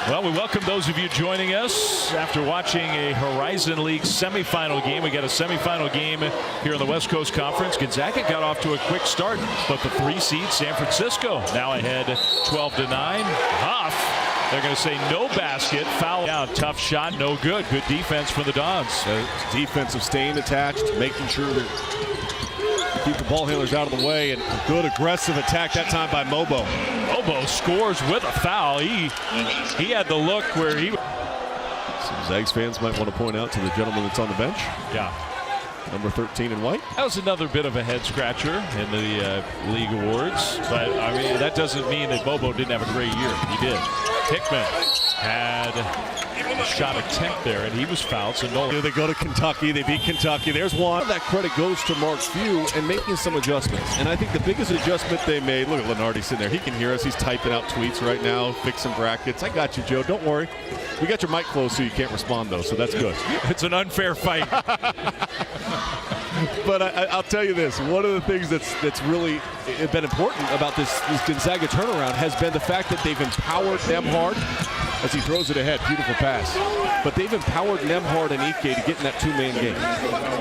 Well, we welcome those of you joining us after watching a Horizon League semifinal game. We got a semifinal game here in the West Coast Conference. Gonzaga got off to a quick start, but the 3 seed San Francisco now ahead 12-9. Huff, they're going to say no basket. Foul down. Tough shot. No good. Good defense from the Dons. Defensive staying attached, making sure that keep the ball handlers out of the way, and good aggressive attack that time by Mobo. Mobo scores with a foul. He had the look where he. Some Zags fans might want to point out to the gentleman that's on the bench. Yeah. Number 13 in white. That was another bit of a head scratcher in the league awards, but I mean that doesn't mean that Mobo didn't have a great year. He did. Hickman had a shot attempt there, and he was fouled. So no. They go to Kentucky. They beat Kentucky. There's one. That credit goes to Mark Few and making some adjustments. And I think the biggest adjustment they made. Look at Lenardi sitting there. He can hear us. He's typing out tweets right now, fixing brackets. I got you, Joe. Don't worry. We got your mic closed so you can't respond though, so that's good. It's an unfair fight. But I'll tell you this, one of the things that's really been important about this Gonzaga turnaround has been the fact that they've empowered Nembhard as he throws it ahead. Beautiful pass. But they've empowered Nembhard and Ike to get in that two-man game.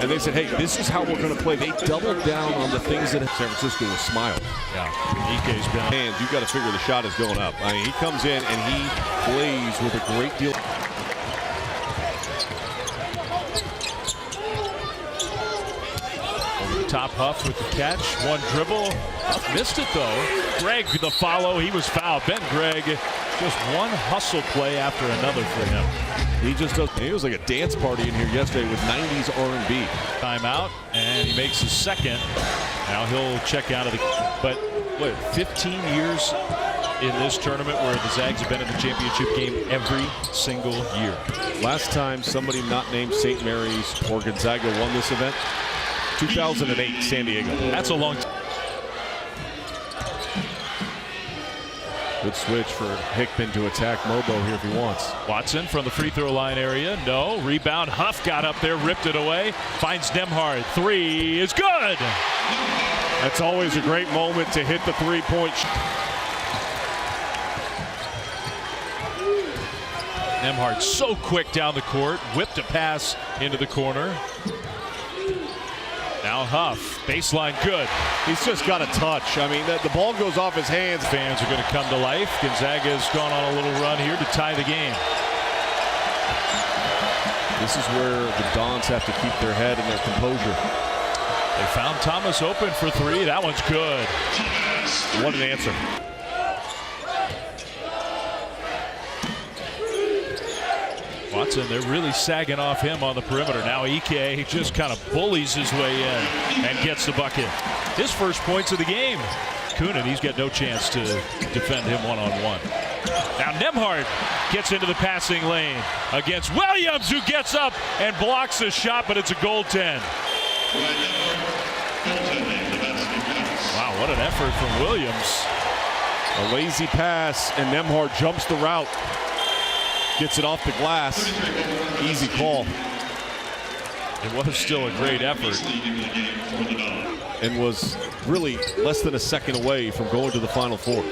And they said, hey, this is how we're going to play. They doubled down on the things that San Francisco was smiling. Yeah, Ike's been. And you've got to figure the shot is going up. I mean, he comes in and he plays with a great deal. Top Huff with the catch, one dribble. Huff missed it though. Greg the follow, he was fouled. Ben Gregg, just one hustle play after another for him. He just does. He was like a dance party in here yesterday with 90s R&B. Timeout, and he makes his second. Now he'll check out of the. But what, 15 years in this tournament where the Zags have been in the championship game every single year. Last time somebody not named St. Mary's or Gonzaga won this event. 2008, San Diego. That's a long time. Good switch for Hickman to attack Mobo here if he wants. Watson from the free throw line area. No. Rebound. Huff got up there, ripped it away. Finds Nembhard. 3 is good. That's always a great moment to hit the three-point shot. Nembhard so quick down the court. Whipped a pass into the corner. Now Huff, baseline good. He's just got a touch. I mean, the ball goes off his hands. Fans are going to come to life. Gonzaga's gone on a little run here to tie the game. This is where the Dons have to keep their head and their composure. They found Thomas open for 3. That one's good. What an answer. Watson, they're really sagging off him on the perimeter. Now Ike just kind of bullies his way in and gets the bucket. His first points of the game. Kunin, he's got no chance to defend him one-on-one. Now Nembhard gets into the passing lane against Williams, who gets up and blocks the shot, but it's a goaltend. Wow, what an effort from Williams. A lazy pass, and Nembhard jumps the route. Gets it off the glass. Easy call. It was still a great effort. And was really less than a second away from going to the Final Four.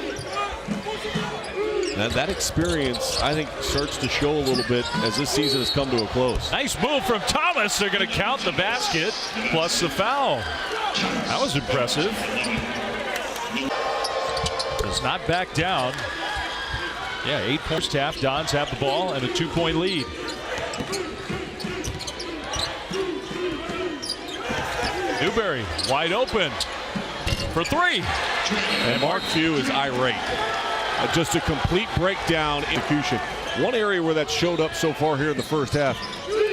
Now that experience, I think, starts to show a little bit as this season has come to a close. Nice move from Thomas. They're going to count the basket plus the foul. That was impressive. Does not back down. Yeah, 8 points half. Dons have the ball and a 2-point lead. Newberry wide open for 3. And Mark Few is irate. Just a complete breakdown execution. One area where that showed up so far here in the first half.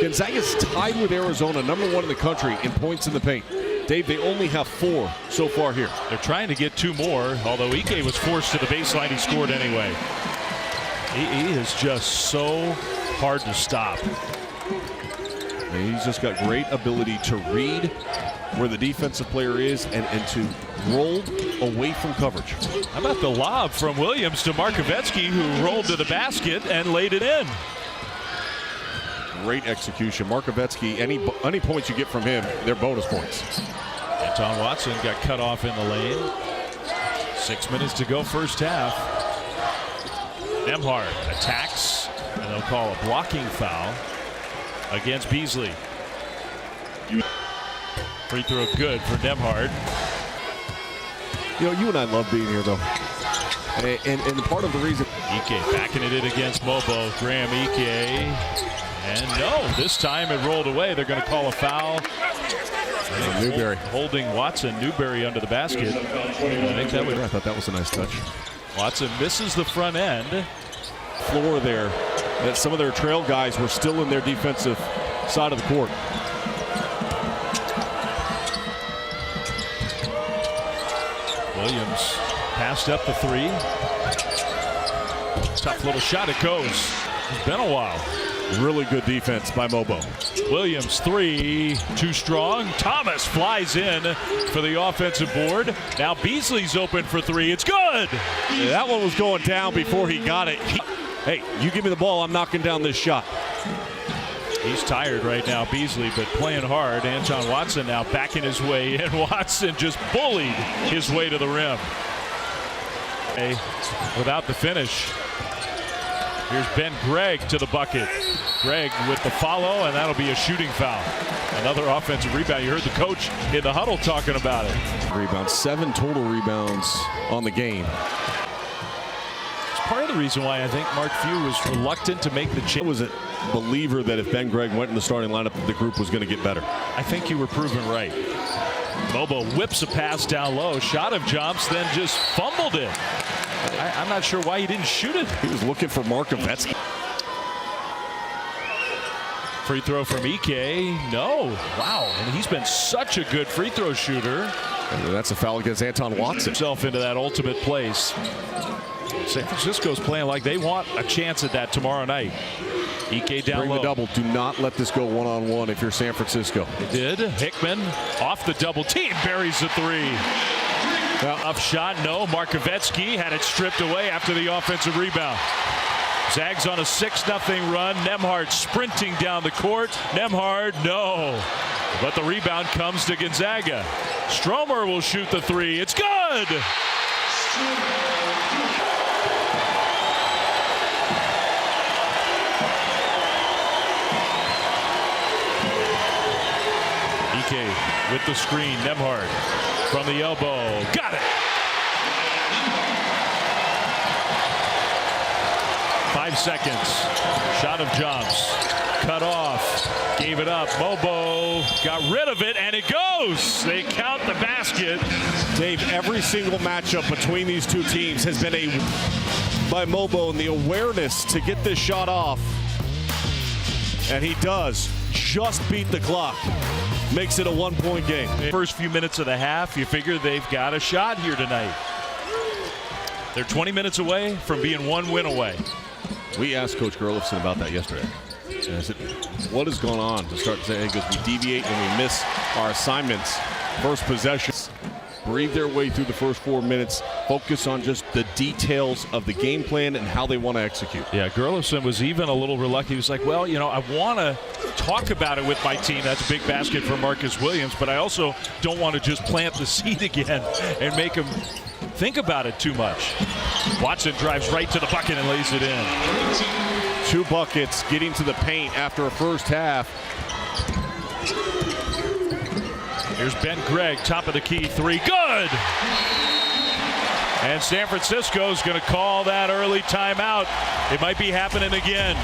Gonzaga's tied with Arizona, #1 in the country in points in the paint. Dave, they only have 4 so far here. They're trying to get 2 more, although Ike was forced to the baseline. He scored anyway. He is just so hard to stop. And he's just got great ability to read where the defensive player is and to roll away from coverage. How about the lob from Williams to Markovetsky, who rolled to the basket and laid it in? Great execution. Markovetsky, any points you get from him, they're bonus points. Anton Watson got cut off in the lane. 6 minutes to go first half. Nembhard attacks, and they'll call a blocking foul against Beasley. Free throw good for Nembhard. You know, you and I love being here, though. And part of the reason. Ike backing it in against Mobo. Graham Ike. And no, this time it rolled away. They're going to call a foul. Newberry holding Watson. Newberry under the basket. I thought that was a nice touch. Watson misses the front end. Floor there. That some of their trail guys were still in their defensive side of the court. Williams passed up the three. Tough little shot. It goes. It's been a while. Really good defense by Mobo. Williams three, too strong. Thomas flies in for the offensive board. Now Beasley's open for three. It's good. Yeah, that one was going down before he got it. Hey, you give me the ball, I'm knocking down this shot. He's tired right now, Beasley, but playing hard. Anton Watson now backing his way in. Watson just bullied his way to the rim. Okay, without the finish. Here's Ben Gregg to the bucket. Gregg with the follow, and that'll be a shooting foul. Another offensive rebound. You heard the coach in the huddle talking about it. Rebounds, 7 total rebounds on the game. It's part of the reason why I think Mark Few was reluctant to make the change. I was a believer that if Ben Gregg went in the starting lineup, the group was going to get better. I think you were proven right. Mobo whips a pass down low. Shot of jumps, then just fumbled it. I'm not sure why he didn't shoot it. He was looking for Markovetsky. Free throw from Ike. No. Wow. And he's been such a good free throw shooter. And that's a foul against Anton Watson. Himself into that ultimate place. San Francisco's playing like they want a chance at that tomorrow night. Ike down Bring low. the double. Do not let this go one-on-one if you're San Francisco. It did. Hickman off the double team. Buries the three. Up shot, no. Markovetsky had it stripped away after the offensive rebound. Zags on a 6-0 run. Nembhard sprinting down the court. Nembhard, no. But the rebound comes to Gonzaga. Stromer will shoot the three. It's good. Ike with the screen. Nembhard from the elbow. Got it. 5 seconds. Shot of jumps. Cut off. Gave it up. Mobo got rid of it, and it goes. They count the basket. Dave, every single matchup between these two teams has been by Mobo, and the awareness to get this shot off. And he does just beat the clock. Makes it a 1-point game. First few minutes of the half, you figure they've got a shot here tonight. They're 20 minutes away from being 1 win away. We asked Coach Gerlofson about that yesterday. And I said, what has gone on to start to say, because we deviate and we miss our assignments. First possessions. Breathe their way through the first 4 minutes. Focus on just the details of the game plan and how they want to execute. Yeah, Gerlofson was even a little reluctant. He was like, well, you know, I want to talk about it with my team. That's a big basket for Marcus Williams, but I also don't want to just plant the seed again and make him think about it too much. Watson drives right to the bucket and lays it in. 2 buckets getting to the paint after a first half. Here's Ben Gregg, top of the key, 3, good! And San Francisco's going to call that early timeout. It might be happening again.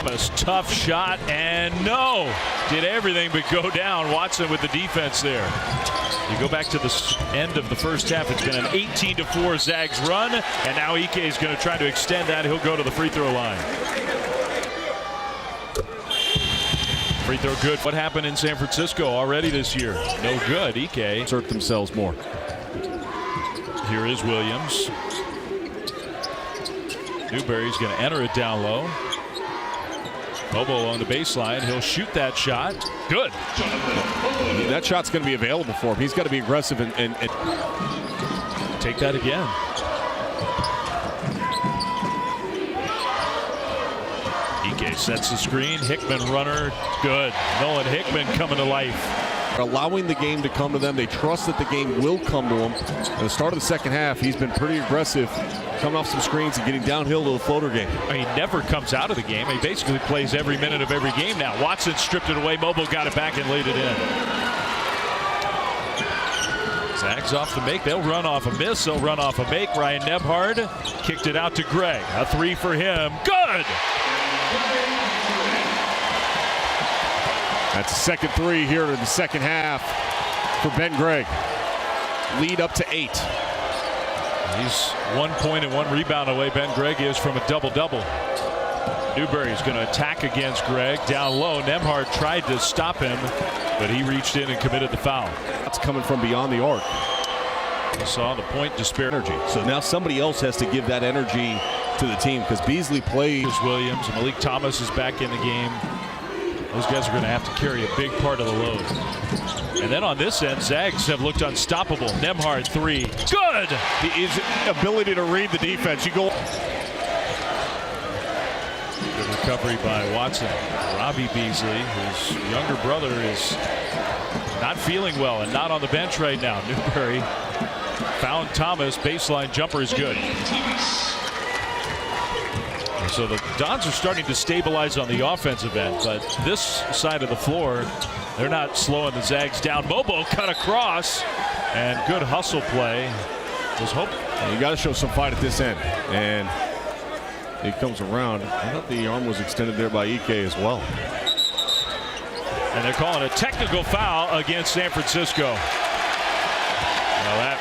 A tough shot, and no! Did everything but go down. Watson with the defense there. You go back to the end of the first half, it's been an 18-4 Zags run, and now Ike is going to try to extend that. He'll go to the free throw line. Free throw good. What happened in San Francisco already this year? No good. Ike. Assert themselves more. Here is Williams. Newberry's going to enter it down low. Mobo on the baseline. He'll shoot that shot. Good. That shot's going to be available for him. He's got to be aggressive and take that again. Ike sets the screen. Hickman runner. Good. Nolan Hickman coming to life. allowing the game to come to them. They trust that the game will come to them. At the start of the second half, he's been pretty aggressive, coming off some screens and getting downhill to the floater game. He never comes out of the game. He basically plays every minute of every game now. Watson stripped it away. Mobo got it back and laid it in. Zags off the make. They'll run off a miss. They'll run off a make. Ryan Nebhard kicked it out to Greg. A three for him. Good! That's a second three here in the second half for Ben Gregg. Lead up to 8. He's 1 point and 1 rebound away. Ben Gregg is from a double-double. Newberry's going to attack against Gregg. Down low, Nemhard tried to stop him, but he reached in and committed the foul. That's coming from beyond the arc. You saw the point disparity. So now somebody else has to give that energy to the team because Beasley plays. Williams and Malik Thomas is back in the game. Those guys are going to have to carry a big part of the load. And then on this end, Zags have looked unstoppable. Nemhard three. Good! His ability to read the defense. You go. Good recovery by Watson. Robbie Beasley, whose younger brother, is not feeling well and not on the bench right now. Newberry found Thomas. Baseline jumper is good. So the Dons are starting to stabilize on the offensive end, but this side of the floor, they're not slowing the Zags down. Mobo cut across, and good hustle play. Was hope. You got to show some fight at this end, and it comes around. I thought the arm was extended there by Ike as well. And they're calling a technical foul against San Francisco. Well, that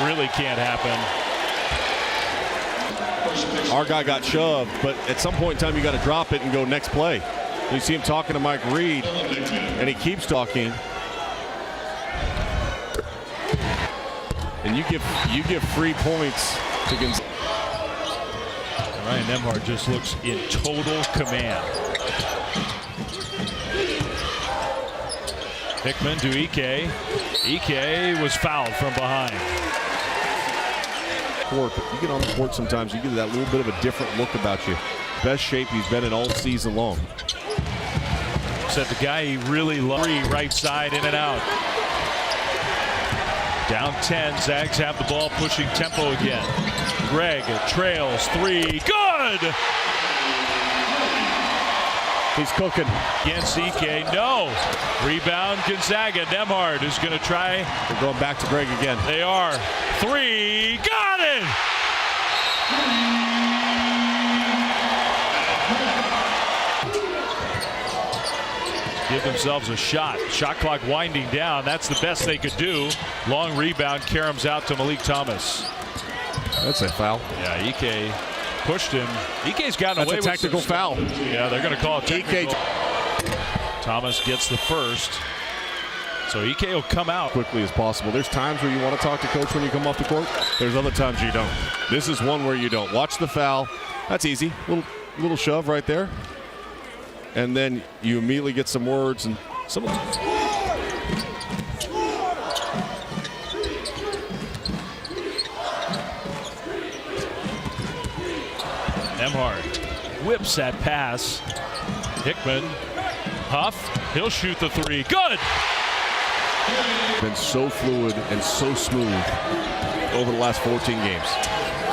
really can't happen. Our guy got shoved, but at some point in time you got to drop it and go next play. You see him talking to Mike Reed, and he keeps talking. And you give free points to Gonzaga. Ryan Nemhard just looks in total command. Hickman to Ike. Ike was fouled from behind. But you get on the court sometimes, you get that little bit of a different look about you. Best shape he's been in all season long. Said the guy he really loved. Right side, in and out. Down 10, Zags have the ball, pushing tempo again. Gregg trails three, good! He's cooking. Against Ike, no. Rebound Gonzaga. Nemhard is going to try. They're going back to Gregg again. They are. Three, got it! Give themselves a shot. Shot clock winding down. That's the best they could do. Long rebound. Karam's out to Malik Thomas. That's a foul. Yeah, Ike pushed him. Ike's gotten away with a technical foul. Yeah, they're going to call it technical. Ike. Thomas gets the first. So Ike will come out quickly as possible. There's times where you want to talk to coach when you come off the court. There's other times you don't. This is one where you don't. Watch the foul. That's easy. Little shove right there. And then you immediately get some words and some. Nemhard whips that pass. Hickman, Huff, he'll shoot the three. Good! Been so fluid and so smooth over the last 14 games.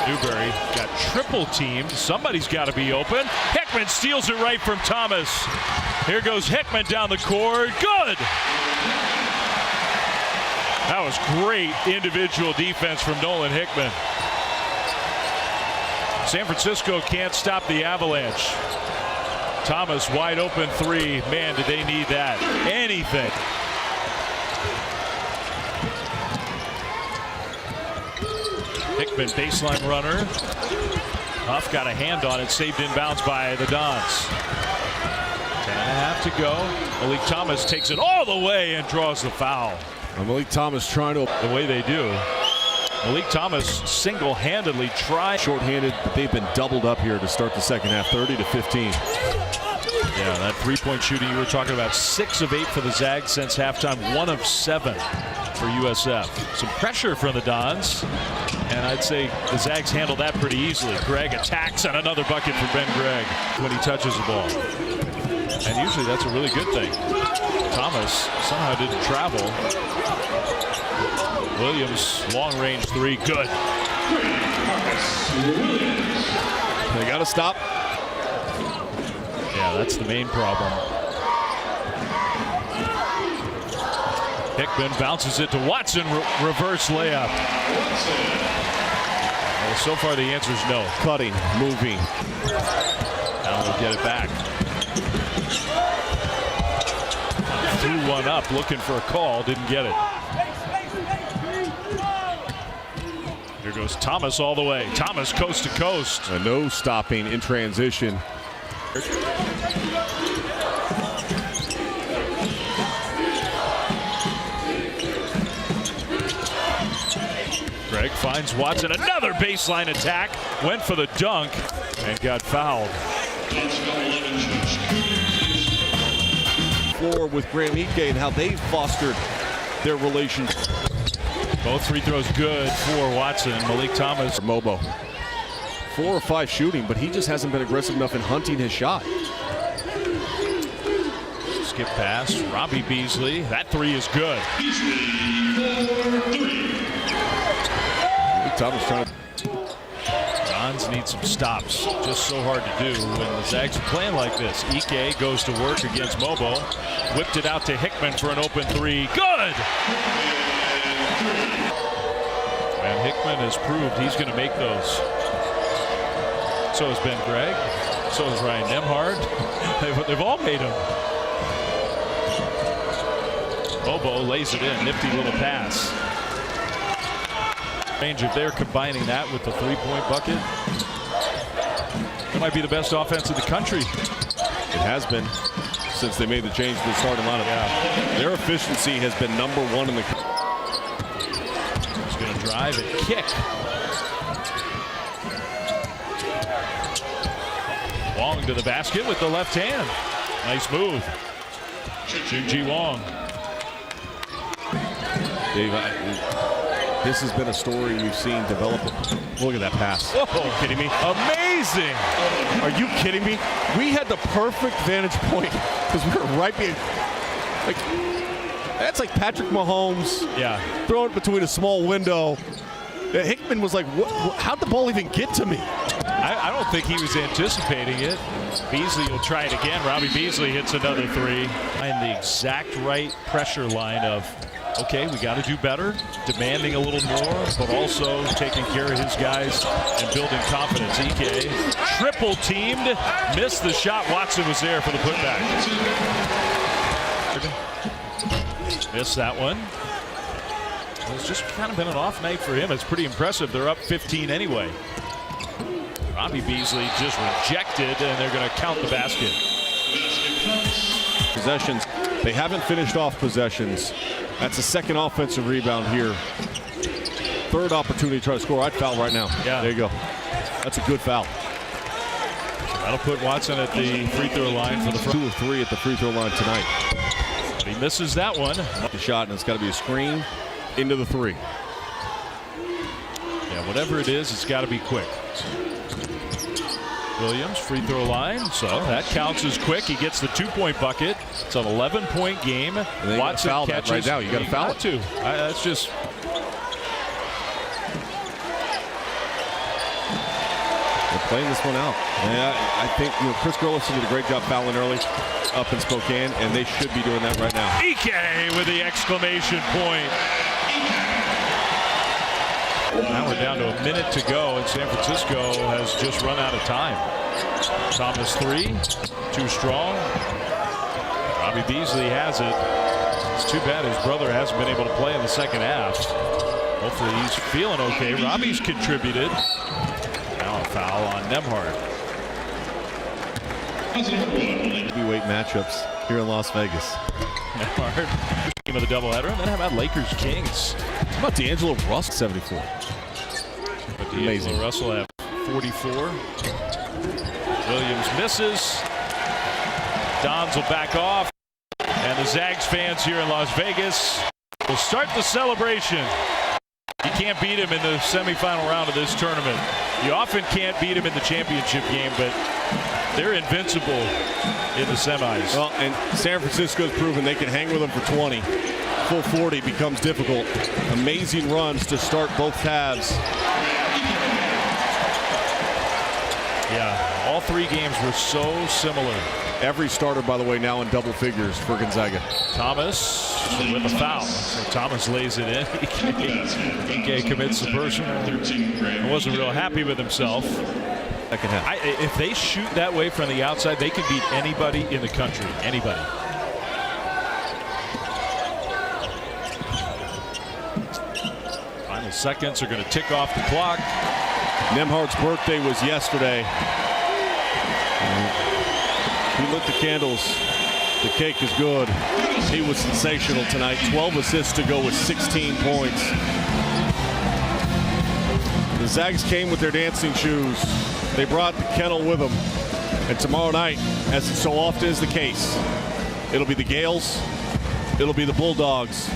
Newberry got triple teamed. Somebody's got to be open. Hickman steals it right from Thomas. Here goes Hickman down the court. Good! That was great individual defense from Nolan Hickman. San Francisco can't stop the Avalanche. Thomas wide open three. Man, did they need that. Anything. Hickman baseline runner. Huff got a hand on it, saved inbounds by the Dons. 10.5 to go. Malik Thomas takes it all the way and draws the foul. Malik Thomas trying to. The way they do. Malik Thomas single-handedly tried. Short-handed, but they've been doubled up here to start the second half, 30-15. Yeah, that three-point shooting you were talking about, 6 of 8 for the Zags since halftime, 1 of 7 for USF. Some pressure from the Dons, and I'd say the Zags handled that pretty easily. Gregg attacks, and another bucket for Ben Gregg when he touches the ball. And usually that's a really good thing. Thomas somehow didn't travel. Williams, long-range three, good. They got to stop. Yeah, that's the main problem. Hickman bounces it to Watson, reverse layup. Well, so far the answer is no. Cutting, moving. Now they'll get it back. Threw one up, looking for a call, didn't get it. Here goes Thomas all the way. Thomas coast to coast. And no stopping in transition. Greg finds Watson, another baseline attack, went for the dunk and got fouled. Floor with Graham Ike and how they fostered their relationship. Both free throws good for Watson. Malik Thomas. Mobo. 4 or 5 shooting, but he just hasn't been aggressive enough in hunting his shot. Skip pass, Robbie Beasley. That three is good. Thomas trying to. Johns need some stops. Just so hard to do when the Zags are playing like this. Ike goes to work against Mobo. Whipped it out to Hickman for an open three. Good! And Hickman has proved he's going to make those. So has Ben Gregg. So has Ryan Nembhard. They've all made them. Mobo lays it in. Nifty little pass. If they're combining that with the three-point bucket, it might be the best offense in the country. It has been since they made the change to the starting lineup. Yeah. Their efficiency has been #1 in the country. He's going to drive and kick. Wong to the basket with the left hand. Nice move. Junji Wong. Dave, this has been a story we've seen develop. Look at that pass. Oh, are you kidding me? Amazing. Are you kidding me? We had the perfect vantage point because we were right behind. Like, that's like Patrick Mahomes. Yeah. Throwing it between a small window. Hickman was like, how'd the ball even get to me? I don't think he was anticipating it. Beasley will try it again. Robbie Beasley hits another three. And the exact right pressure line of, okay, we got to do better, demanding a little more, but also taking care of his guys and building confidence. Ike, triple teamed, missed the shot. Watson was there for the putback. Missed that one. Well, it's just kind of been an off night for him. It's pretty impressive. They're up 15 anyway. Robbie Beasley just rejected, and they're going to count the basket. Possessions. They haven't finished off possessions. That's a second offensive rebound here. Third opportunity to try to score. I'd foul right now. Yeah. There you go. That's a good foul. So that'll put Watson at the free throw line for the front. 2 of 3 at the free throw line tonight. But he misses that one. The shot, and it's got to be a screen into the 3. Yeah, whatever it is, it's got to be quick. Williams, free throw line, so that counts as quick. He gets the 2-point bucket. It's an 11-point game. Watson foul catches. that right now. You got to foul it too. That's just. They're playing this one out. And I think Chris Gerlison did a great job fouling early up in Spokane, and they should be doing that right now. Ike with the exclamation point. Now we're down to a minute to go, and San Francisco has just run out of time. Thomas 3, too strong. Robbie Beasley has it. It's too bad his brother hasn't been able to play in the second half. Hopefully he's feeling okay. Robbie's contributed. Now a foul on Nembhard. Heavyweight matchups here in Las Vegas. Nembhard, team of the doubleheader, and then how about Lakers Kings? How about D'Angelo Russell, 74? But D'Angelo Russell at 44. Williams misses. Dons will back off. And the Zags fans here in Las Vegas will start the celebration. You can't beat him in the semifinal round of this tournament. You often can't beat him in the championship game, but They're invincible in the semis. Well, and San Francisco's proven they can hang with them for 20. Full 40 becomes difficult. Amazing runs to start both halves. Yeah, all three games were so similar. Every starter, by the way, now in double figures for Gonzaga. Thomas with a foul. So Thomas lays it in. EK commits the personal. I wasn't real happy with himself. Second half. If they shoot that way from the outside, they can beat anybody in the country. Anybody. Final seconds are going to tick off the clock. Nembhard's birthday was yesterday. He lit the candles. The cake is good. He was sensational tonight. 12 assists to go with 16 points. The Zags came with their dancing shoes. They brought the kennel with them. And tomorrow night, as so often is the case, it'll be the Gales, it'll be the Bulldogs,